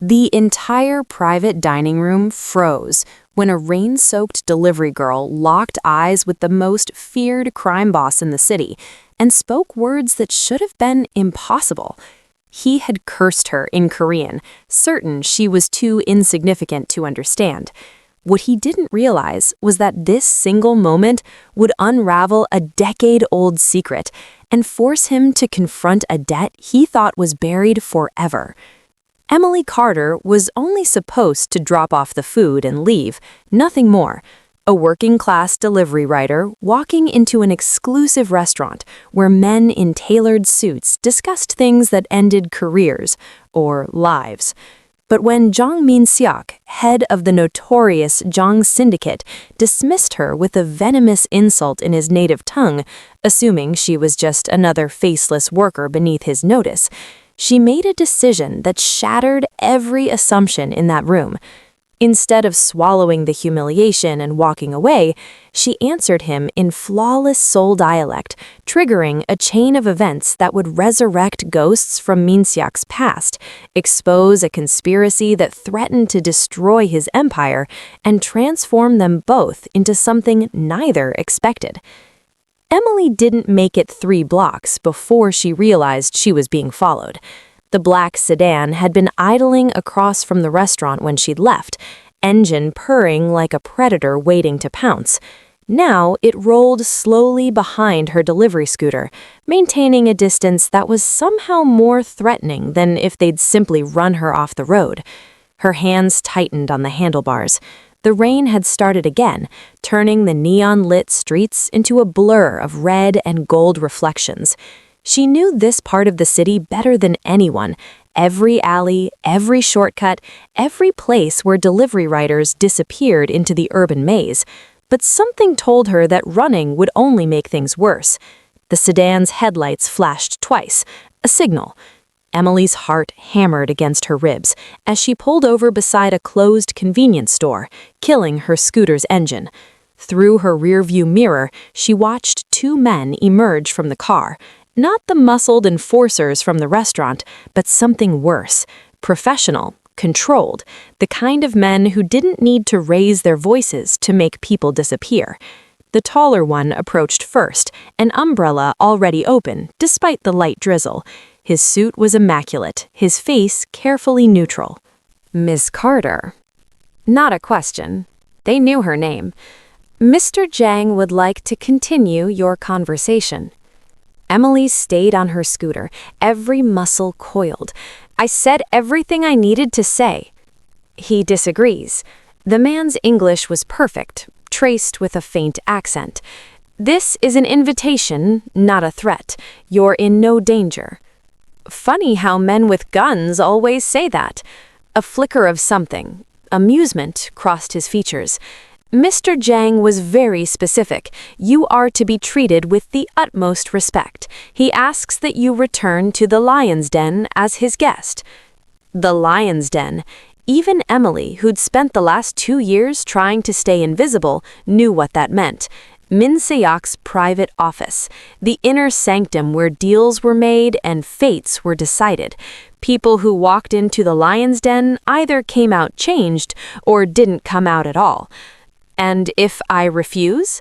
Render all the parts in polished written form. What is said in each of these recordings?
The entire private dining room froze when a rain-soaked delivery girl locked eyes with the most feared crime boss in the city and spoke words that should have been impossible. He had cursed her in Korean, certain she was too insignificant to understand. What he didn't realize was that this single moment would unravel a decade-old secret and force him to confront a debt he thought was buried forever. Emily Carter was only supposed to drop off the food and leave, nothing more. A working-class delivery rider walking into an exclusive restaurant where men in tailored suits discussed things that ended careers or lives. But when Jong Min-seok, head of the notorious Jong Syndicate, dismissed her with a venomous insult in his native tongue, assuming she was just another faceless worker beneath his notice, she made a decision that shattered every assumption in that room. Instead of swallowing the humiliation and walking away, she answered him in flawless Seoul dialect, triggering a chain of events that would resurrect ghosts from Min-seok's past, expose a conspiracy that threatened to destroy his empire, and transform them both into something neither expected. Emily didn't make it 3 blocks before she realized she was being followed. The black sedan had been idling across from the restaurant when she'd left, engine purring like a predator waiting to pounce. Now it rolled slowly behind her delivery scooter, maintaining a distance that was somehow more threatening than if they'd simply run her off the road. Her hands tightened on the handlebars. The rain had started again, turning the neon-lit streets into a blur of red and gold reflections. She knew this part of the city better than anyone. Every alley, every shortcut, every place where delivery riders disappeared into the urban maze. But something told her that running would only make things worse. The sedan's headlights flashed twice, a signal. Emily's heart hammered against her ribs as she pulled over beside a closed convenience store, killing her scooter's engine. Through her rearview mirror, she watched 2 men emerge from the car. Not the muscled enforcers from the restaurant, but something worse, professional, controlled, the kind of men who didn't need to raise their voices to make people disappear. The taller one approached first, an umbrella already open, despite the light drizzle. His suit was immaculate, his face carefully neutral. "Miss Carter." Not a question. They knew her name. "Mr. Jang would like to continue your conversation." Emily stayed on her scooter, every muscle coiled. "I said everything I needed to say." He disagrees. The man's English was perfect, traced with a faint accent. "This is an invitation, not a threat. You're in no danger." Funny how men with guns always say that. A flicker of something, amusement, crossed his features. Mr. Jang was very specific. "You are to be treated with the utmost respect. He asks that you return to the Lion's Den as his guest." The Lion's Den. Even Emily, who'd spent the last 2 years trying to stay invisible, knew what that meant. Min-seok's private office, the inner sanctum where deals were made and fates were decided. People who walked into the Lion's Den either came out changed or didn't come out at all. "And if I refuse?"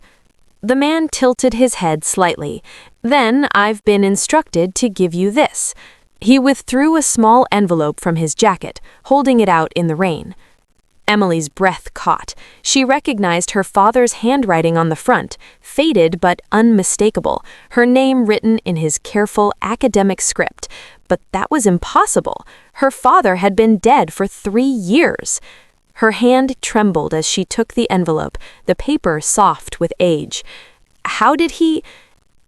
The man tilted his head slightly. "Then I've been instructed to give you this." He withdrew a small envelope from his jacket, holding it out in the rain. Emily's breath caught. She recognized her father's handwriting on the front, faded but unmistakable, her name written in his careful academic script. But that was impossible. Her father had been dead for 3 years. Her hand trembled as she took the envelope, the paper soft with age. How did he?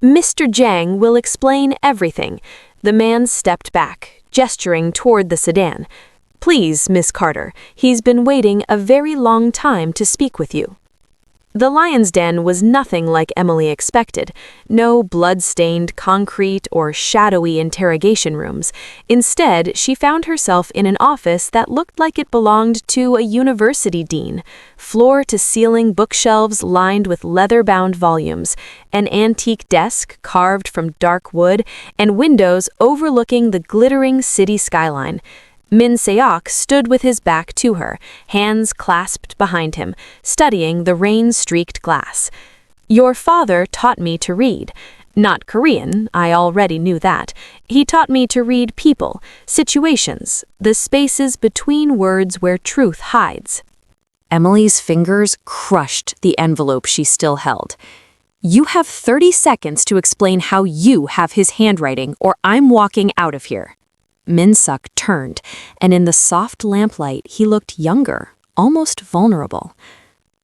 "Mr. Jang will explain everything." The man stepped back, gesturing toward the sedan. "Please, Miss Carter, he's been waiting a very long time to speak with you." The Lion's Den was nothing like Emily expected. No blood-stained concrete or shadowy interrogation rooms. Instead, she found herself in an office that looked like it belonged to a university dean. Floor-to-ceiling bookshelves lined with leather-bound volumes, an antique desk carved from dark wood, and windows overlooking the glittering city skyline. Min Seok stood with his back to her, hands clasped behind him, studying the rain-streaked glass. "Your father taught me to read. Not Korean, I already knew that. He taught me to read people, situations, the spaces between words where truth hides." Emily's fingers crushed the envelope she still held. "You have 30 seconds to explain how you have his handwriting, or I'm walking out of here." Min-suk turned, and in the soft lamplight he looked younger, almost vulnerable.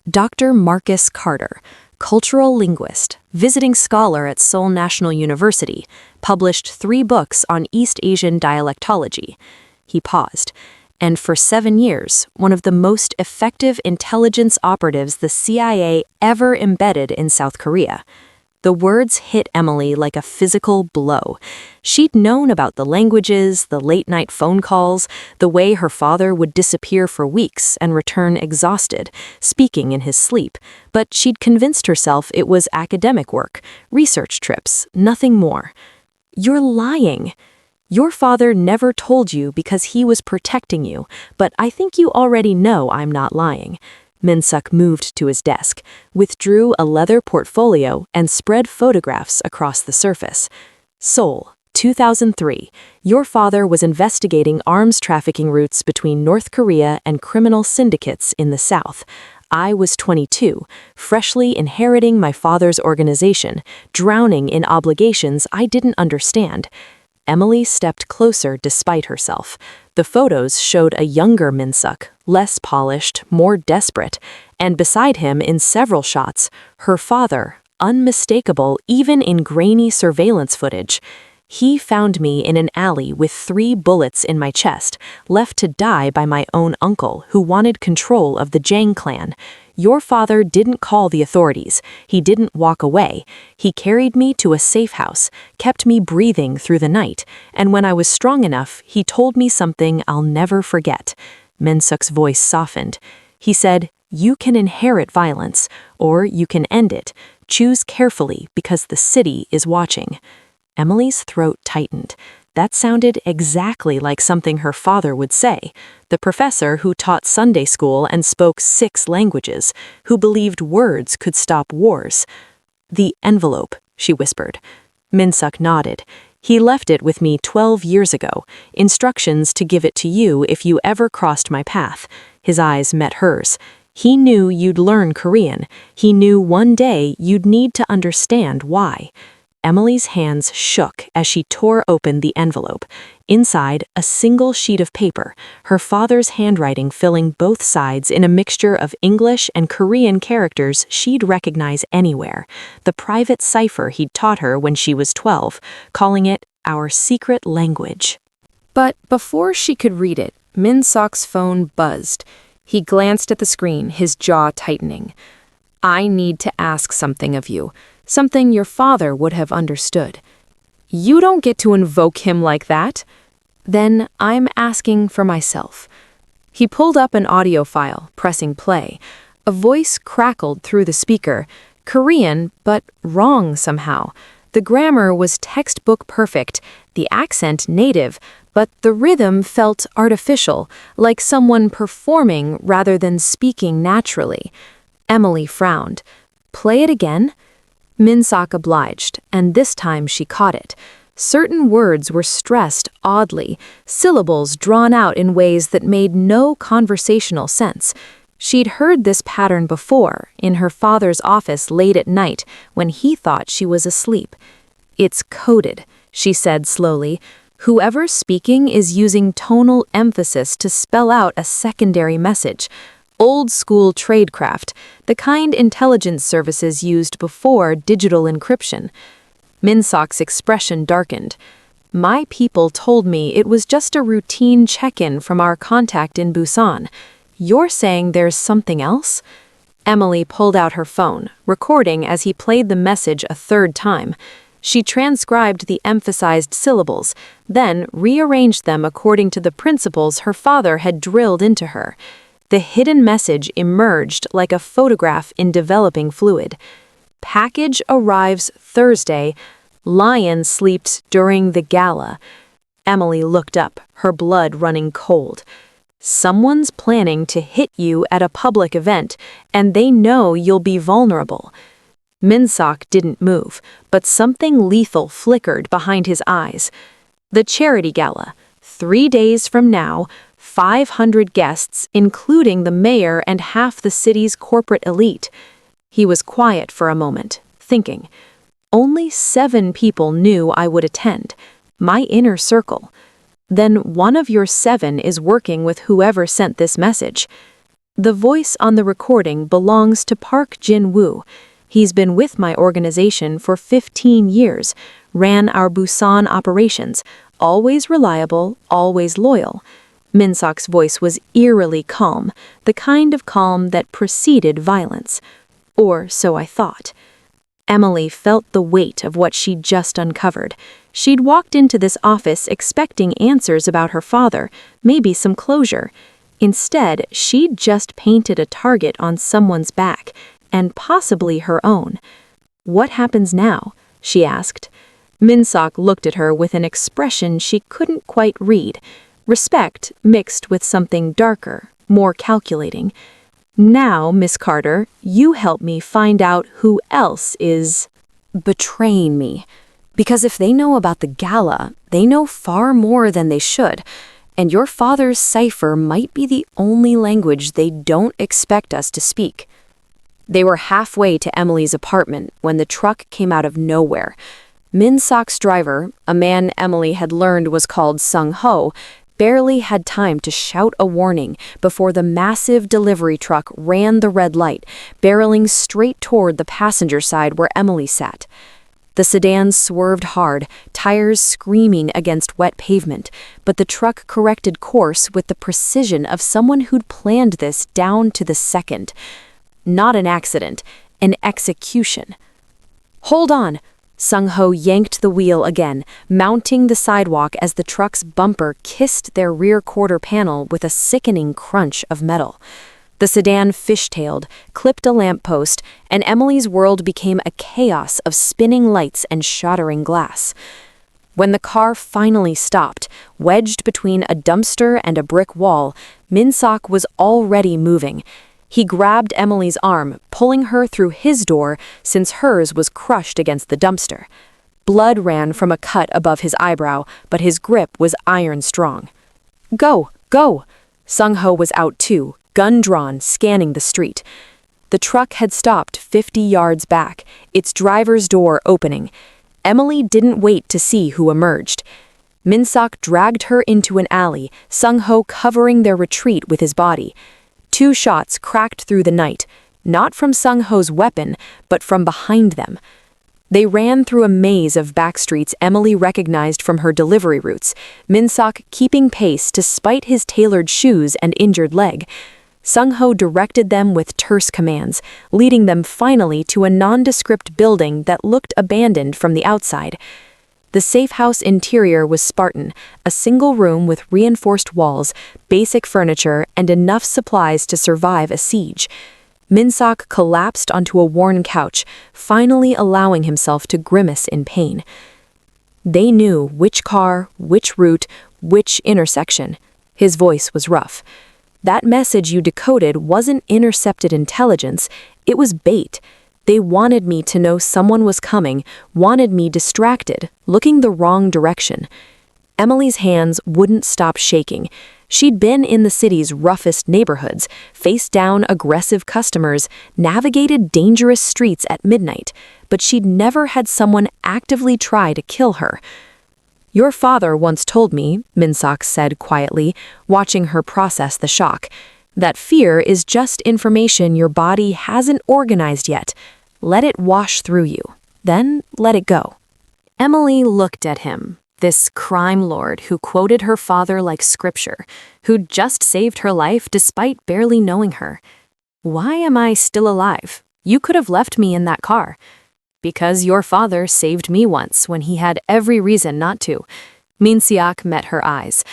Dr. Marcus Carter, cultural linguist, visiting scholar at Seoul National University, published 3 books on East Asian dialectology. He paused. And for 7 years, one of the most effective intelligence operatives the CIA ever embedded in South Korea. The words hit Emily like a physical blow. She'd known about the languages, the late-night phone calls, the way her father would disappear for weeks and return exhausted, speaking in his sleep, but she'd convinced herself it was academic work, research trips, nothing more. "You're lying. Your father never told you because he was protecting you, but I think you already know I'm not lying." Min-suk moved to his desk, withdrew a leather portfolio, and spread photographs across the surface. "Seoul, 2003. Your father was investigating arms trafficking routes between North Korea and criminal syndicates in the South. I was 22, freshly inheriting my father's organization, drowning in obligations I didn't understand." Emily stepped closer despite herself. The photos showed a younger Min-suk, less polished, more desperate, and beside him in several shots, her father, unmistakable even in grainy surveillance footage. "He found me in an alley with 3 bullets in my chest, left to die by my own uncle who wanted control of the Jang clan. Your father didn't call the authorities. He didn't walk away. He carried me to a safe house, kept me breathing through the night, and when I was strong enough, he told me something I'll never forget." Min-suk's voice softened. He said, "You can inherit violence, or you can end it. Choose carefully because the city is watching." Emily's throat tightened. That sounded exactly like something her father would say, the professor who taught Sunday school and spoke 6 languages, who believed words could stop wars. "The envelope," she whispered. Min-suk nodded. "He left it with me 12 years ago, instructions to give it to you if you ever crossed my path." His eyes met hers. "He knew you'd learn Korean. He knew one day you'd need to understand why." Emily's hands shook as she tore open the envelope. Inside, a single sheet of paper, her father's handwriting filling both sides in a mixture of English and Korean characters she'd recognize anywhere, the private cipher he'd taught her when she was 12, calling it our secret language. But before she could read it, Min-suk's phone buzzed. He glanced at the screen, his jaw tightening. "I need to ask something of you. Something your father would have understood." "You don't get to invoke him like that." "Then I'm asking for myself." He pulled up an audio file, pressing play. A voice crackled through the speaker, Korean, but wrong somehow. The grammar was textbook perfect, the accent native, but the rhythm felt artificial, like someone performing rather than speaking naturally. Emily frowned. "Play it again?" Min-suk obliged, and this time she caught it. Certain words were stressed oddly, syllables drawn out in ways that made no conversational sense. She'd heard this pattern before, in her father's office late at night, when he thought she was asleep. "It's coded," she said slowly. "Whoever's speaking is using tonal emphasis to spell out a secondary message. Old-school tradecraft, the kind intelligence services used before digital encryption." Min-suk's expression darkened. "My people told me it was just a routine check-in from our contact in Busan. You're saying there's something else?" Emily pulled out her phone, recording as he played the message a 3rd time. She transcribed the emphasized syllables, then rearranged them according to the principles her father had drilled into her. The hidden message emerged like a photograph in developing fluid. "Package arrives Thursday. Lion sleeps during the gala." Emily looked up, her blood running cold. Someone's planning to hit you at a public event, and they know you'll be vulnerable. Minseok didn't move, but something lethal flickered behind his eyes. The charity gala. 3 days from now, 500 guests, including the mayor and half the city's corporate elite. He was quiet for a moment, thinking. Only 7 people knew I would attend. My inner circle. Then one of your 7 is working with whoever sent this message. The voice on the recording belongs to Park Jin-woo. He's been with my organization for 15 years, ran our Busan operations, always reliable, always loyal. Minseok's voice was eerily calm, the kind of calm that preceded violence. Or so I thought. Emily felt the weight of what she'd just uncovered. She'd walked into this office expecting answers about her father, maybe some closure. Instead, she'd just painted a target on someone's back, and possibly her own. "What happens now?" she asked. Minseok looked at her with an expression she couldn't quite read, respect mixed with something darker, more calculating. "Now, Miss Carter, you help me find out who else is betraying me. Because if they know about the gala, they know far more than they should, and your father's cipher might be the only language they don't expect us to speak." They were halfway to Emily's apartment when the truck came out of nowhere. Minseok's driver, a man Emily had learned was called Sung-ho, barely had time to shout a warning before the massive delivery truck ran the red light, barreling straight toward the passenger side where Emily sat. The sedan swerved hard, tires screaming against wet pavement, but the truck corrected course with the precision of someone who'd planned this down to the second. Not an accident, an execution. "Hold on!" Sung-ho yanked the wheel again, mounting the sidewalk as the truck's bumper kissed their rear quarter panel with a sickening crunch of metal. The sedan fishtailed, clipped a lamppost, and Emily's world became a chaos of spinning lights and shattering glass. When the car finally stopped, wedged between a dumpster and a brick wall, Minseok was already moving. He grabbed Emily's arm, pulling her through his door since hers was crushed against the dumpster. Blood ran from a cut above his eyebrow, but his grip was iron strong. "Go, go!" Sung-ho was out too, gun drawn, scanning the street. The truck had stopped 50 yards back, its driver's door opening. Emily didn't wait to see who emerged. Minseok dragged her into an alley, Sung-ho covering their retreat with his body. 2 shots cracked through the night, not from Sung-ho's weapon, but from behind them. They ran through a maze of backstreets Emily recognized from her delivery routes, Minseok keeping pace despite his tailored shoes and injured leg. Sung-ho directed them with terse commands, leading them finally to a nondescript building that looked abandoned from the outside. The safe house interior was Spartan, a single room with reinforced walls, basic furniture, and enough supplies to survive a siege. Minseok collapsed onto a worn couch, finally allowing himself to grimace in pain. They knew which car, which route, which intersection. His voice was rough. That message you decoded wasn't intercepted intelligence, it was bait. They wanted me to know someone was coming, wanted me distracted, looking the wrong direction. Emily's hands wouldn't stop shaking. She'd been in the city's roughest neighborhoods, faced down aggressive customers, navigated dangerous streets at midnight, but she'd never had someone actively try to kill her. "Your father once told me," Minseok said quietly, watching her process the shock, "that fear is just information your body hasn't organized yet. Let it wash through you, then let it go." Emily looked at him, this crime lord who quoted her father like scripture, who'd just saved her life despite barely knowing her. "Why am I still alive? You could have left me in that car." "Because your father saved me once when he had every reason not to." Minseok met her eyes.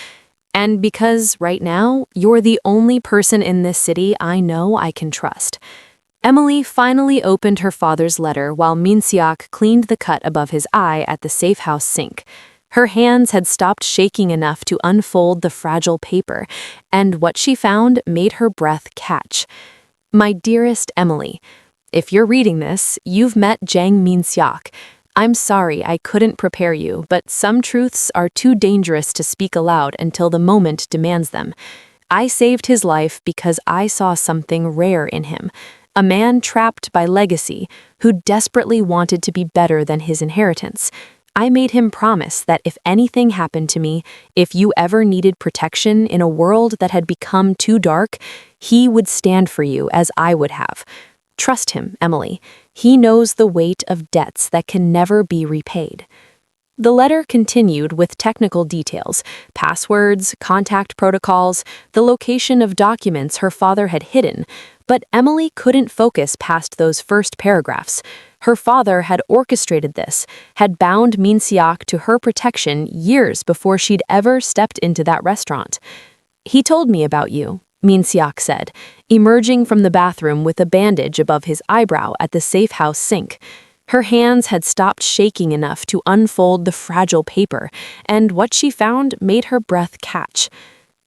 "And because right now, you're the only person in this city I know I can trust." Emily finally opened her father's letter while Minseok cleaned the cut above his eye at the safe house sink. Her hands had stopped shaking enough to unfold the fragile paper, and what she found made her breath catch. My dearest Emily, if you're reading this, you've met Jang Min-seok. I'm sorry I couldn't prepare you, but some truths are too dangerous to speak aloud until the moment demands them. I saved his life because I saw something rare in him, a man trapped by legacy who desperately wanted to be better than his inheritance. I made him promise that if anything happened to me, if you ever needed protection in a world that had become too dark, he would stand for you as I would have. Trust him, Emily. He knows the weight of debts that can never be repaid. The letter continued with technical details, passwords, contact protocols, the location of documents her father had hidden, but Emily couldn't focus past those first paragraphs. Her father had orchestrated this, had bound Min-seok to her protection years before she'd ever stepped into that restaurant. He told me about you, Min-seok said, emerging from the bathroom with a bandage above his eyebrow at the safe house sink. Her hands had stopped shaking enough to unfold the fragile paper, and what she found made her breath catch.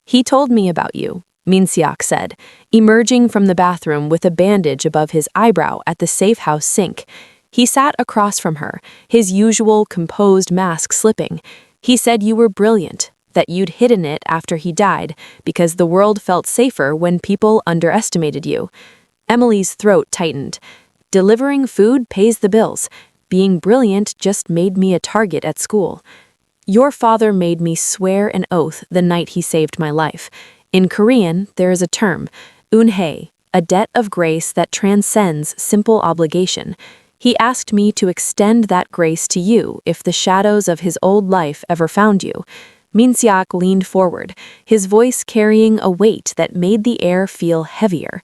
He told me about you, Min-seok said, emerging from the bathroom with a bandage above his eyebrow at the safe house sink. He sat across from her, his usual composed mask slipping. He said you were brilliant, that you'd hidden it after he died, because the world felt safer when people underestimated you. Emily's throat tightened. Delivering food pays the bills. Being brilliant just made me a target at school. Your father made me swear an oath the night he saved my life. In Korean, there is a term, unhae, a debt of grace that transcends simple obligation. He asked me to extend that grace to you if the shadows of his old life ever found you. Min-seok leaned forward, his voice carrying a weight that made the air feel heavier.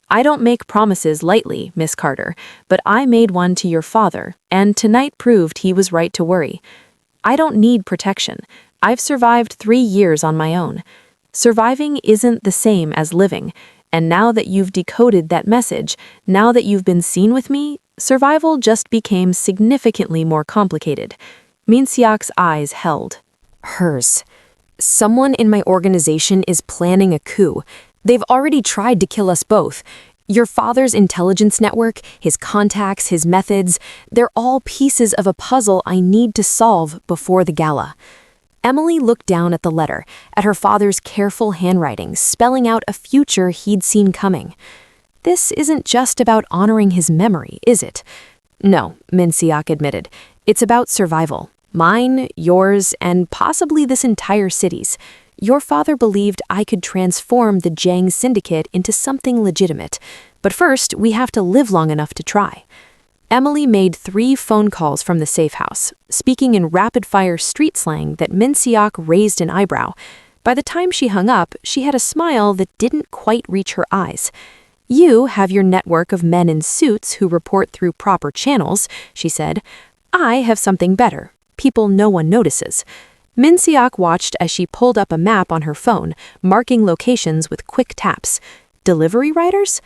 I don't make promises lightly, Miss Carter, but I made one to your father, and tonight proved he was right to worry. I don't need protection. I've survived 3 years on my own. Surviving isn't the same as living, and now that you've decoded that message, now that you've been seen with me, survival just became significantly more complicated. Min-seok's eyes held. Hers. Someone in my organization is planning a coup. They've already tried to kill us both. Your father's intelligence network, his contacts, his methods, they're all pieces of a puzzle I need to solve before the gala. Emily looked down at the letter, at her father's careful handwriting, spelling out a future he'd seen coming. This isn't just about honoring his memory, is it? No, Min-seok admitted. It's about survival. Mine, yours, and possibly this entire city's. Your father believed I could transform the Jang Syndicate into something legitimate. But first, we have to live long enough to try. Emily made 3 phone calls from the safe house, speaking in rapid-fire street slang that Min-seok raised an eyebrow. By the time she hung up, she had a smile that didn't quite reach her eyes. You have your network of men in suits who report through proper channels, she said. I have something better. People no one notices. Min-seok watched as she pulled up a map on her phone, marking locations with quick taps. Delivery riders?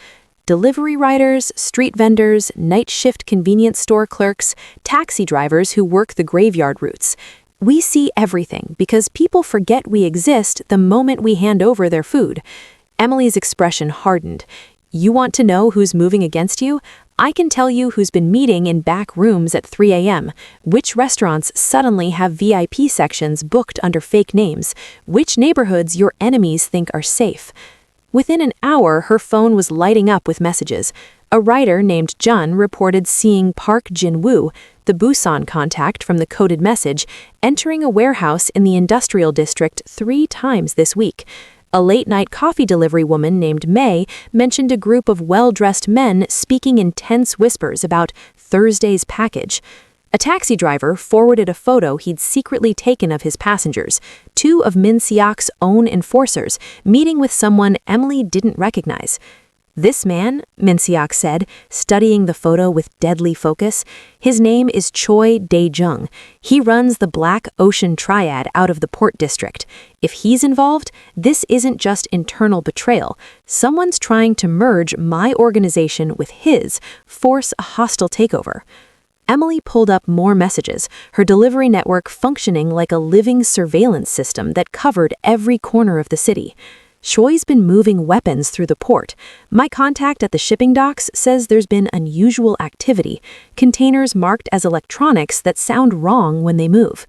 Delivery riders, street vendors, night shift convenience store clerks, taxi drivers who work the graveyard routes. We see everything because people forget we exist the moment we hand over their food. Emily's expression hardened. You want to know who's moving against you? I can tell you who's been meeting in back rooms at 3 a.m., which restaurants suddenly have VIP sections booked under fake names, which neighborhoods your enemies think are safe. Within an hour, her phone was lighting up with messages. A writer named Jun reported seeing Park Jin-woo, the Busan contact from the coded message, entering a warehouse in the industrial district 3 times this week. A late-night coffee delivery woman named May mentioned a group of well-dressed men speaking in tense whispers about Thursday's package. A taxi driver forwarded a photo he'd secretly taken of his passengers, 2 of Min-seok's own enforcers, meeting with someone Emily didn't recognize. This man, Min-seok said, studying the photo with deadly focus, his name is Choi Dae-jung. He runs the Black Ocean Triad out of the Port District. If he's involved, this isn't just internal betrayal. Someone's trying to merge my organization with his, force a hostile takeover. Emily pulled up more messages, her delivery network functioning like a living surveillance system that covered every corner of the city. Choi's been moving weapons through the port. My contact at the shipping docks says there's been unusual activity, containers marked as electronics that sound wrong when they move.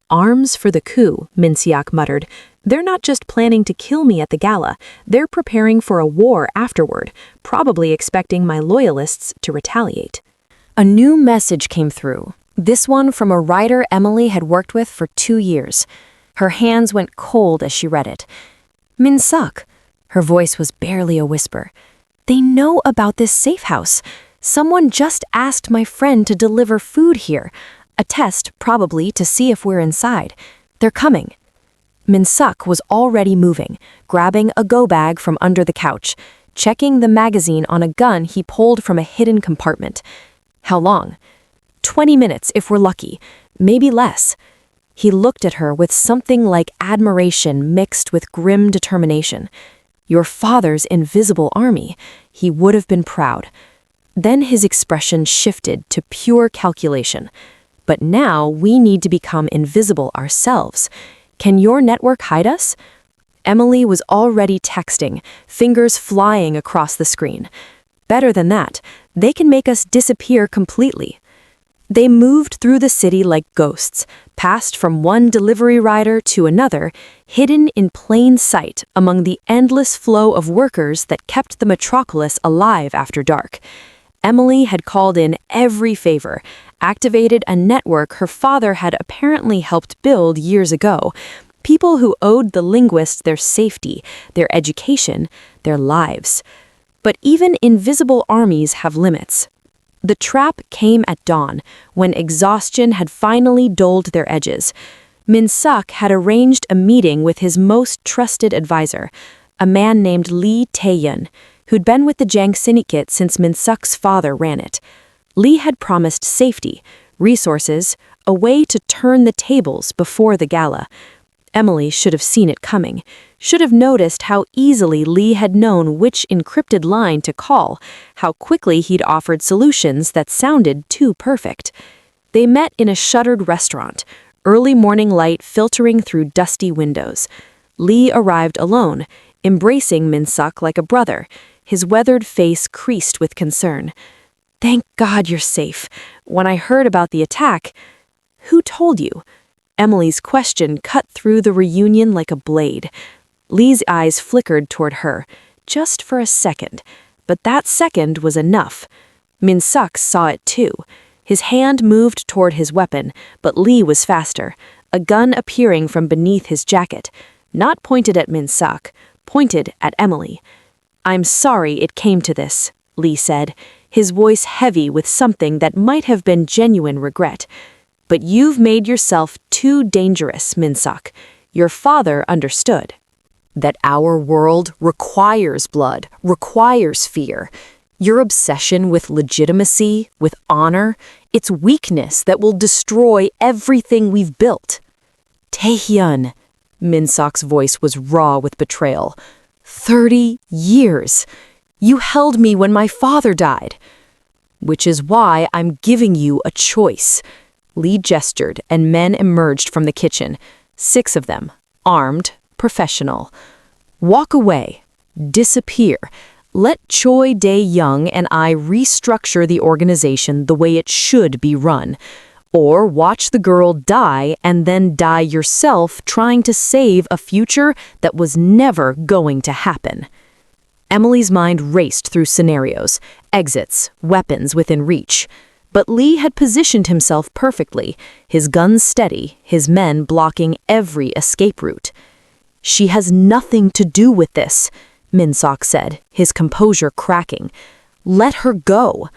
Arms for the coup, Minsiak muttered. They're not just planning to kill me at the gala, they're preparing for a war afterward, probably expecting my loyalists to retaliate. A new message came through, this one from a writer Emily had worked with for 2 years. Her hands went cold as she read it. Min-suk, her voice was barely a whisper. They know about this safe house. Someone just asked my friend to deliver food here. A test, probably, to see if we're inside. They're coming. Min-suk was already moving, grabbing a go-bag from under the couch, checking the magazine on a gun he pulled from a hidden compartment. How long? 20 minutes if we're lucky, maybe less. He looked at her with something like admiration mixed with grim determination. Your father's invisible army. He would have been proud. Then his expression shifted to pure calculation. But now we need to become invisible ourselves. Can your network hide us? Emily was already texting, fingers flying across the screen. Better than that, they can make us disappear completely. They moved through the city like ghosts, passed from one delivery rider to another, hidden in plain sight among the endless flow of workers that kept the metropolis alive after dark. Emily had called in every favor, activated a network her father had apparently helped build years ago, people who owed the linguists their safety, their education, their lives. But even invisible armies have limits. The trap came at dawn, when exhaustion had finally dulled their edges. Min-suk had arranged a meeting with his most trusted advisor, a man named Lee Tae-yun, who'd been with the Jang Syndicate since Min-suk's father ran it. Lee had promised safety, resources, a way to turn the tables before the gala. Emily should have seen it coming, should have noticed how easily Lee had known which encrypted line to call, how quickly he'd offered solutions that sounded too perfect. They met in a shuttered restaurant, early morning light filtering through dusty windows. Lee arrived alone, embracing Min-suk like a brother, his weathered face creased with concern. Thank God you're safe. When I heard about the attack, who told you? Emily's question cut through the reunion like a blade. Lee's eyes flickered toward her, just for a second, but that second was enough. Min-suk saw it too. His hand moved toward his weapon, but Lee was faster, a gun appearing from beneath his jacket, not pointed at Min-suk, pointed at Emily. I'm sorry it came to this, Lee said, his voice heavy with something that might have been genuine regret. But you've made yourself too dangerous, Min-suk. Your father understood. That our world requires blood, requires fear. Your obsession with legitimacy, with honor, it's weakness that will destroy everything we've built. Tae-hyun, Min-suk's voice was raw with betrayal. 30 years. You held me when my father died. Which is why I'm giving you a choice. Lee gestured, and men emerged from the kitchen, 6 of them, armed, professional. Walk away. Disappear. Let Choi Dae-young and I restructure the organization the way it should be run. Or watch the girl die and then die yourself trying to save a future that was never going to happen. Emily's mind raced through scenarios, exits, weapons within reach. But Lee had positioned himself perfectly, his guns steady, his men blocking every escape route. She has nothing to do with this, Min-suk said, his composure cracking. Let her go.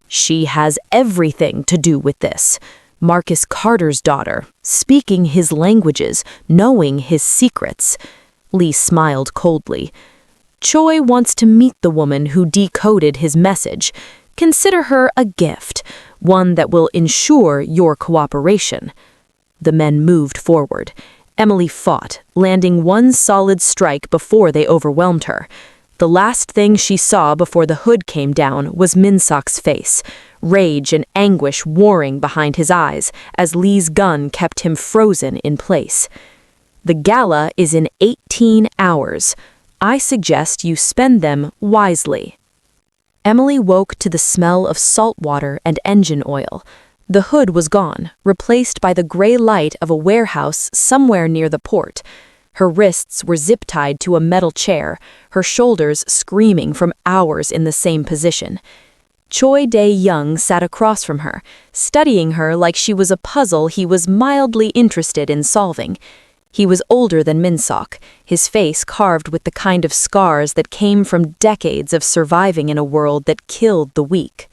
She has everything to do with this. Marcus Carter's daughter, speaking his languages, knowing his secrets. Lee smiled coldly. Choi wants to meet the woman who decoded his message. Consider her a gift, one that will ensure your cooperation. The men moved forward. Emily fought, landing one solid strike before they overwhelmed her. The last thing she saw before the hood came down was Minsok's face, rage and anguish warring behind his eyes as Lee's gun kept him frozen in place. The gala is in 18 hours. I suggest you spend them wisely. Emily woke to the smell of salt water and engine oil. The hood was gone, replaced by the gray light of a warehouse somewhere near the port. Her wrists were zip-tied to a metal chair, her shoulders screaming from hours in the same position. Choi Dae-young sat across from her, studying her like she was a puzzle he was mildly interested in solving. He was older than Minsok, his face carved with the kind of scars that came from decades of surviving in a world that killed the weak.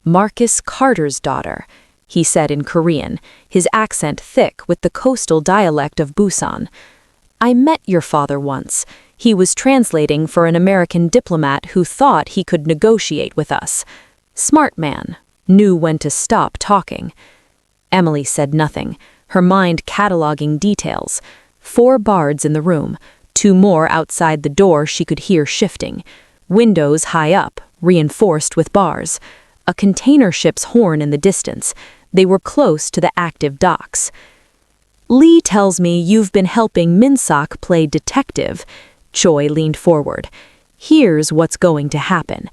"Marcus Carter's daughter," he said in Korean, his accent thick with the coastal dialect of Busan. "I met your father once. He was translating for an American diplomat who thought he could negotiate with us. Smart man, knew when to stop talking." Emily said nothing, her mind cataloging details. 4 bards in the room, 2 more outside the door she could hear shifting. Windows high up, reinforced with bars. A container ship's horn in the distance. They were close to the active docks. "Lee tells me you've been helping Minsok play detective." Choi leaned forward. "Here's what's going to happen.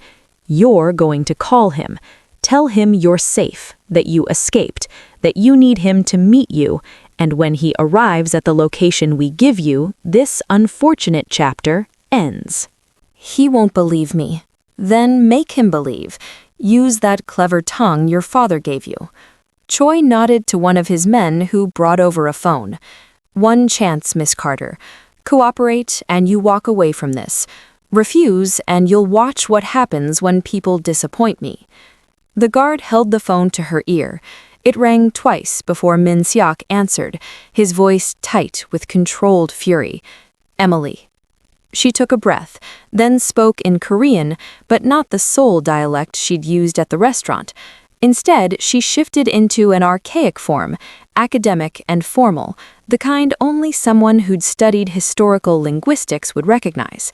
You're going to call him. Tell him you're safe, that you escaped, that you need him to meet you, and when he arrives at the location we give you, this unfortunate chapter ends." "He won't believe me." "Then make him believe. Use that clever tongue your father gave you." Choi nodded to one of his men who brought over a phone. "One chance, Miss Carter. Cooperate and you walk away from this. Refuse and you'll watch what happens when people disappoint me." The guard held the phone to her ear. It rang twice before Min Seok answered, his voice tight with controlled fury. "Emily." She took a breath, then spoke in Korean, but not the Seoul dialect she'd used at the restaurant. Instead, she shifted into an archaic form, academic and formal, the kind only someone who'd studied historical linguistics would recognize.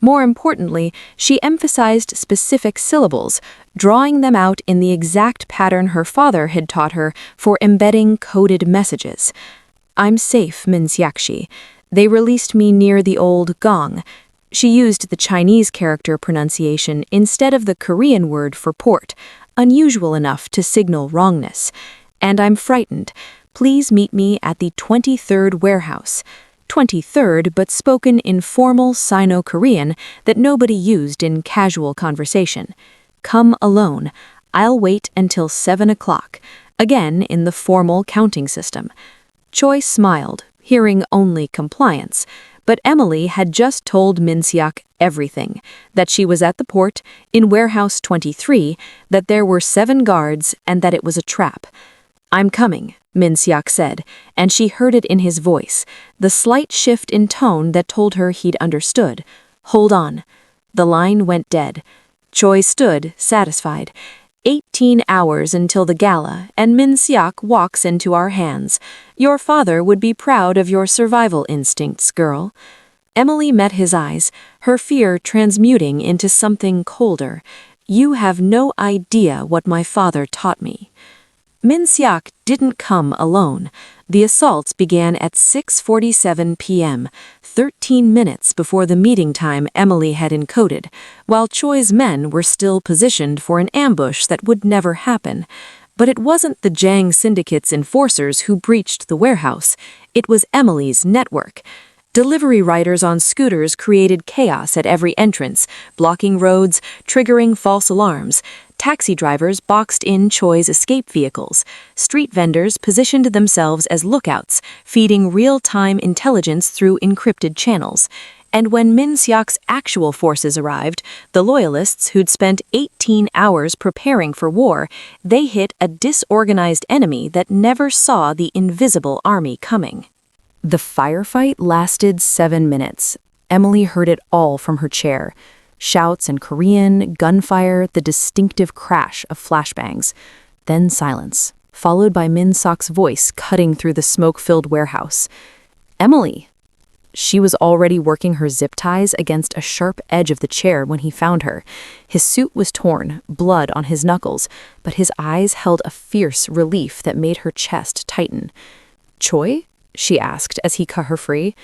More importantly, she emphasized specific syllables, drawing them out in the exact pattern her father had taught her for embedding coded messages. "I'm safe, Min Seok. They released me near the old gong." She used the Chinese character pronunciation instead of the Korean word for port, unusual enough to signal wrongness. "And I'm frightened. Please meet me at the 23rd warehouse." 23rd, but spoken in formal Sino-Korean that nobody used in casual conversation. "Come alone. I'll wait until 7 o'clock." Again in the formal counting system. Choi smiled, hearing only compliance, but Emily had just told Min Seok everything, that she was at the port, in warehouse 23, that there were 7 guards, and that it was a trap. "I'm coming," Min Seok said, and she heard it in his voice, the slight shift in tone that told her he'd understood. "Hold on." The line went dead. Choi stood, satisfied. 18 hours until the gala, and Min Seok walks into our hands. Your father would be proud of your survival instincts, girl. Emily met his eyes, her fear transmuting into something colder. You have no idea what my father taught me. Min Seok didn't come alone. The assaults began at 6:47 p.m., 13 minutes before the meeting time Emily had encoded, while Choi's men were still positioned for an ambush that would never happen. But it wasn't the Jang Syndicate's enforcers who breached the warehouse. It was Emily's network. Delivery riders on scooters created chaos at every entrance, blocking roads, triggering false alarms. Taxi drivers boxed in Choi's escape vehicles. Street vendors positioned themselves as lookouts, feeding real-time intelligence through encrypted channels. And when Min Seok's actual forces arrived, the loyalists who'd spent 18 hours preparing for war, they hit a disorganized enemy that never saw the invisible army coming. The firefight lasted 7 minutes. Emily heard it all from her chair. Shouts in Korean, gunfire, the distinctive crash of flashbangs. Then silence, followed by Min Seok's voice cutting through the smoke-filled warehouse. "Emily!" She was already working her zip ties against a sharp edge of the chair when he found her. His suit was torn, blood on his knuckles, but his eyes held a fierce relief that made her chest tighten. "Choi?" she asked as he cut her free.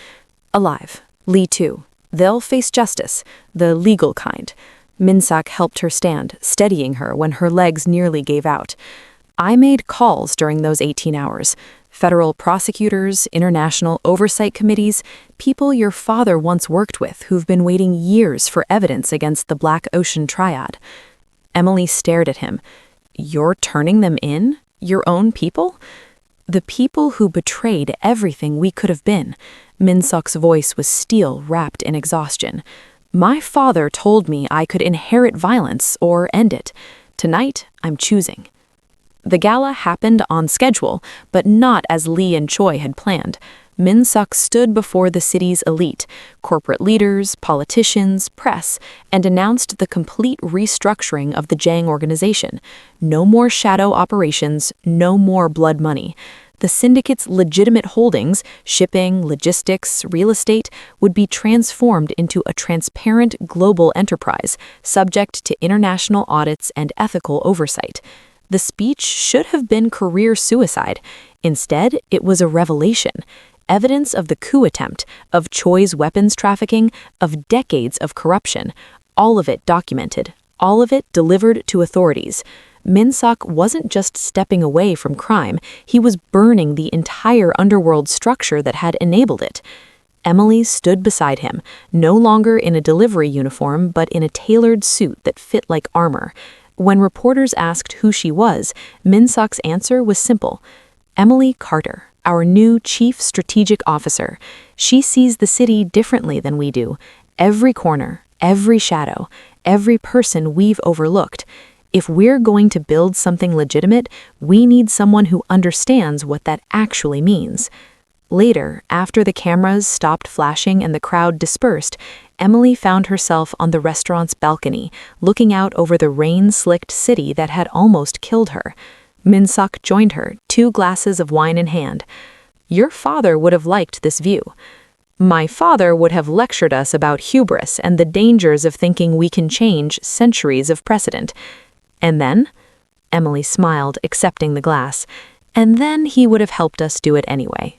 "Alive. Lee too. They'll face justice, the legal kind." Minsak helped her stand, steadying her when her legs nearly gave out. "I made calls during those 18 hours. Federal prosecutors, international oversight committees, people your father once worked with who've been waiting years for evidence against the Black Ocean Triad." Emily stared at him. "You're turning them in? Your own people?" "The people who betrayed everything we could have been." Minsuk's voice was steel wrapped in exhaustion. "My father told me I could inherit violence or end it. Tonight, I'm choosing." The gala happened on schedule, but not as Lee and Choi had planned. Minsuk stood before the city's elite, corporate leaders, politicians, press, and announced the complete restructuring of the Jang organization. No more shadow operations, no more blood money. The syndicate's legitimate holdings, shipping, logistics, real estate, would be transformed into a transparent global enterprise, subject to international audits and ethical oversight. The speech should have been career suicide. Instead, it was a revelation. Evidence of the coup attempt, of Choi's weapons trafficking, of decades of corruption. All of it documented. All of it delivered to authorities. Minsuk wasn't just stepping away from crime, he was burning the entire underworld structure that had enabled it. Emily stood beside him, no longer in a delivery uniform, but in a tailored suit that fit like armor. When reporters asked who she was, Minsuk's answer was simple. "Emily Carter, our new Chief Strategic Officer. She sees the city differently than we do. Every corner, every shadow, every person we've overlooked. If we're going to build something legitimate, we need someone who understands what that actually means." Later, after the cameras stopped flashing and the crowd dispersed, Emily found herself on the restaurant's balcony, looking out over the rain-slicked city that had almost killed her. Minsuk joined her, 2 glasses of wine in hand. "Your father would have liked this view." "My father would have lectured us about hubris and the dangers of thinking we can change centuries of precedent." "And then?" Emily smiled, accepting the glass. "And then he would have helped us do it anyway."